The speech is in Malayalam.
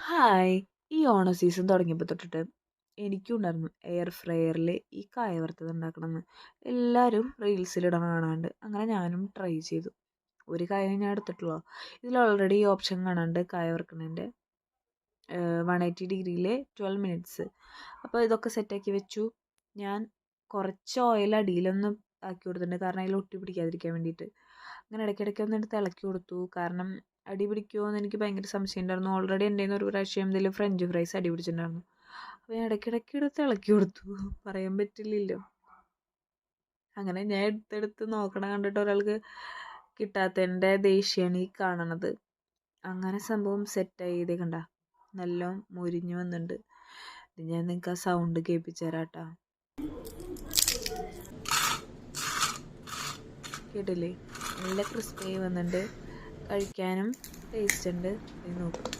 ഹായ്. ഈ ഓണ സീസൺ തുടങ്ങിയപ്പോൾ തൊട്ടിട്ട് എനിക്കും ഉണ്ടായിരുന്നു എയർ ഫ്രയറിൽ ഈ കായ വറുത്തത് ഉണ്ടാക്കണമെന്ന്. എല്ലാവരും റീൽസിലിടണ കാണാണ്ട് അങ്ങനെ ഞാനും ട്രൈ ചെയ്തു. ഒരു കായ ഞാൻ എടുത്തിട്ടുള്ളൂ. ഇതിൽ ഓൾറെഡി ഈ ഓപ്ഷൻ കാണാണ്ട് കായ വറുക്കണതിൻ്റെ 180 ഡിഗ്രിയിൽ 12 മിനിറ്റ്സ്. അപ്പോൾ ഇതൊക്കെ സെറ്റാക്കി വെച്ചു. ഞാൻ കുറച്ച് ഓയിൽ അടിയിലൊന്ന് ആക്കി കൊടുത്തിട്ടുണ്ട്, കാരണം അതിൽ ഒട്ടി പിടിക്കാതിരിക്കാൻ വേണ്ടിയിട്ട്. അങ്ങനെ ഇടയ്ക്കിടയ്ക്ക് ഒന്ന് എടുത്ത് ഇളക്കി കൊടുത്തു, കാരണം അടി പിടിക്കുമോ എന്ന് എനിക്ക് ഭയങ്കര സംശയം ഉണ്ടായിരുന്നു. ഓൾറെഡി എൻ്റെ ഒരു പ്രാവശ്യം എന്തെങ്കിലും ഫ്രഞ്ച് ഫ്രൈസ് അടി പിടിച്ചിട്ടുണ്ടായിരുന്നു. അപ്പോൾ ഞാൻ ഇടയ്ക്കിടയ്ക്ക് എടുത്ത് ഇളക്കി കൊടുത്തു. പറയാൻ പറ്റില്ലല്ലോ. അങ്ങനെ ഞാൻ എടുത്തെടുത്ത് നോക്കണ കണ്ടിട്ട് ഒരാൾക്ക് കിട്ടാത്തതിൻ്റെ ദേഷ്യമാണ് ഈ കാണണത്. അങ്ങനെ സംഭവം സെറ്റായി. ഇതേ കണ്ട നല്ല മുരിഞ്ഞു വന്നിട്ടുണ്ട്. ഞാൻ നിങ്ങൾക്ക് ആ സൗണ്ട് കേൾപ്പിച്ചു തരാം കേട്ടോ. കേട്ടില്ലേ? നല്ല ക്രിസ്പി വന്നിട്ടുണ്ട്. കഴിക്കാനും ടേസ്റ്റ് ഉണ്ട്. നോക്കും.